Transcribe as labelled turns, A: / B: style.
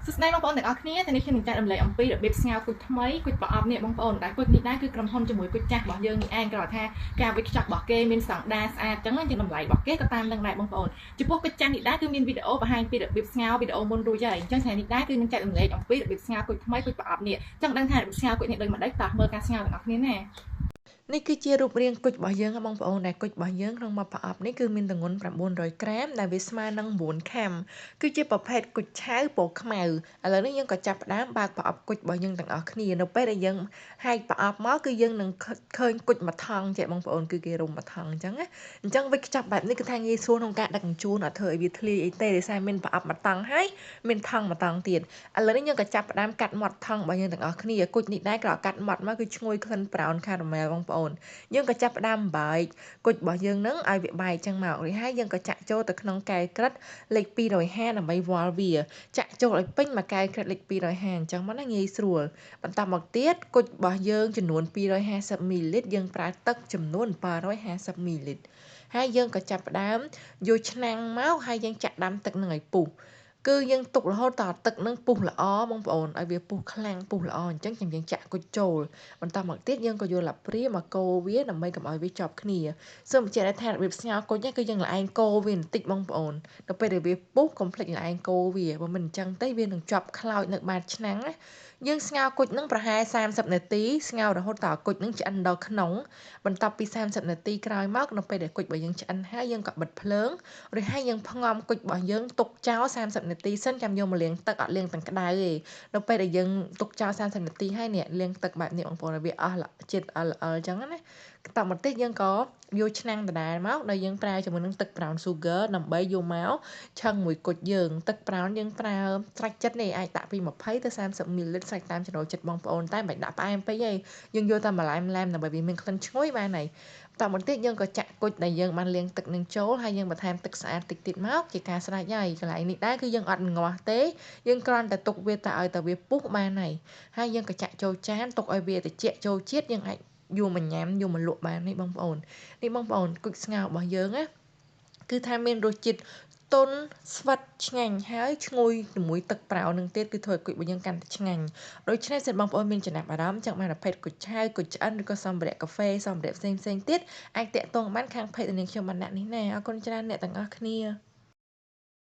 A: សួស្តីបងប្អូនទាំងអស់គ្នាថ្ងៃនេះខ្ញុំនឹងចែករំលែកអំពីរបៀបស្ងោរគុជថ្មីគុជប្រអប់នេះបងប្អូនដែលគុជនេះដែរគឺក្រុមហ៊ុនជាមួយគុជចាស់របស់យើងនេះឯងគាត់ថាការវិខ្ចប់របស់គេមានស្តង់ដារស្អាតអញ្ចឹងយើងតម្លៃរបស់គេក៏តាមនឹងដែរបងប្អូនចំពោះគុជចាស់នេះដែរគឺមានវីដេអូបង្ហាញពីរបៀបស្ងោរវីដេអូមុនរួចហើយអញ្ចឹងថ្ងៃនេះដែរគឺនឹងចែករំលែកអំពីរបៀបស្ងោរគុជថ្មីគុជប្រអប់នេះអញ្ចឹងដឹងថារបៀបស្ងោរគុជនេះដូចមកដេចតោះមើលការស្ងោរទាំងអស់គ្នាណានេះគឺជារូបរាងគុជរបស់យើងបងប្អូនដែលគុជរបស់យើងក្នុងមួយប្រអប់នេះគឺមានទម្ងន់900ក្រាមដែលវាស្មើនឹង9ខាំគឺជាប្រភេទគុជឆៅពណ៌ខ្មៅឥឡូវនេះយើងក៏ចាប់ផ្ដើមបើកប្រអប់គុជរបស់យើងទាំងអស់គ្នានៅពេលដែលយើងហែកប្រអប់មកគឺយើងនឹងឃើញគុជមួយថង់ចេះបងប្អូនគឺគេរុំមួយថង់អញ្ចឹងណាអញ្ចឹងវិចខ្ចប់បែបនេះគឺថាងាយស្រួលក្នុងការដឹកជញ្ជូនអត់ធ្វើឲ្យវាធ្លាយអីទេដោយសារមានប្រអប់មួយតង់ហើយមានថង់មួយតង់ទៀតឥឡូវនេះយើងក៏ចាប់ផ្ដើមកាត់មាត់ថង់របស់យើងទាំងអស់គ្នាគុជនេះដែរក៏កាត់មាត់មកគឺឈ្ងុយក្លិនប្រោនខារ៉ាមែលបងប្អូនយើងក៏ចាប់ផ្ដើមបែកគុជរបស់យើងនឹងឲ្យវាបែកចឹងមករួចហើយយើងក៏ចាក់ចូលទៅក្នុងកែវក្រិតលេខ250ដើម្បីវាល់វាចាក់ចូលឲ្យពេញមួយកែវក្រិតលេខ250អញ្ចឹងមកណាងាយស្រួលបន្តមកទៀតគុជរបស់យើងចំនួន250មីលីលីត្រយើងប្រើទឹកចំនួន750មីលីលីត្រហើយយើងក៏ចាប់ផ្ដើមយកឆ្នាំងមកហើយយើងចាក់ដាំទឹកនឹងឲ្យពុះគឺយើងទុករហូតដល់ទឹកនឹងពុះល្អបងប្អូនឲ្យវាពុះខ្លាំងពុះល្អអញ្ចឹងយើងចាក់គុជចូលបន្តមកទៀតយើងក៏យកឡាព្រាមកកូរវាដើម្បីកុំឲ្យវាជាប់គ្នាសូមបញ្ជាក់ថារបៀបស្ងោរគុជនេះគឺយើងល្អែងកូរវាបន្តិចបងប្អូនទៅពេលដែលវាពុះកុំភ្លេចល្អែងកូរវាបើមិនអញ្ចឹងទេវានឹងជាប់ខ្លោចនៅបាតឆ្នាំងណាយើងស្ងោរគុជនឹងប្រហែល30នាទីស្ងោររហូតដល់គុជនឹងឆ្អិនដល់ក្នុងបន្ទាប់ពី30នាទីក្រោយមកនៅពេលដែលគុជរបស់យើងឆ្អិនហើយយើងក៏បិទភ្លើងរួចហើយយើងផ្ងំគុជរបស់យើងទុកចោល30នាទីសិនចាំយកមកលាងទឹកអត់លាងទាំងក្តៅទេនៅពេលដែលយើងទុកចោល30នាទីហើយនេះលាងទឹកបែបនេះបងប្អូនឲ្យវាអស់ជាតិអិលចឹងណាបន្តមកទៀតយើងក៏យកឆ្នាំងដដែលមកដែលយើងប្រើជាមួយនឹងទឹក brown sugar ដើម្បីយកមកឆឹងមួយគុជយើងទឹក brown យើងប្រើស្រាច់ចិត្តនេះអាចដាក់ពី20ទៅ30មីលីលីត្រស្រាច់តាមចំណូលចិត្តបងប្អូនតែមិនដាក់ផ្អែមពេកទេយើងយកតែម្លែមដើម្បីវាមានក្លិនឈ្ងុយបានហើយបន្តមកទៀតយើងក៏ចាក់គុជដែលយើងបានលាងទឹកនឹងចូលហើយយើងបន្ថែមទឹកស្អាតតិចទៀតមកជាការស្រេចហើយកន្លែងនេះដែរគឺយើងអត់ងាស់ទេយើងគ្រាន់តែទុកវាតែឲ្យតែវាពុះបានហើយយើងក៏ចាក់ចូលចានទុកឲ្យវាត្រជាក់ចូលជាតិយើងអាចយកមកញ៉ាំយកមកលក់បាននេះបងប្អូននេះបងប្អូនគុជស្ងោររបស់យើងណាគឺថាមានរសជាតិទន់ស្វិតឆ្ងាញ់ហើយឈ្ងុយជាមួយទឹកប្រោនឹងទៀតគឺធ្វើឲ្យគុជរបស់យើងកាន់តែឆ្ងាញ់ដូច្នេះសិនបងប្អូនមានចំណាប់អារម្មណ៍ចង់បានប្រភេទគុជឆៅគុជឆ្អិនឬក៏សម្ភារៈកាហ្វេសម្ភារៈផ្សេងទៀតអាចតាក់ទងបានខាងเพจនាងខ្ញុំបានដាក់នេះណាអរគុណច្រើនអ្នកទាំងអស់គ្នា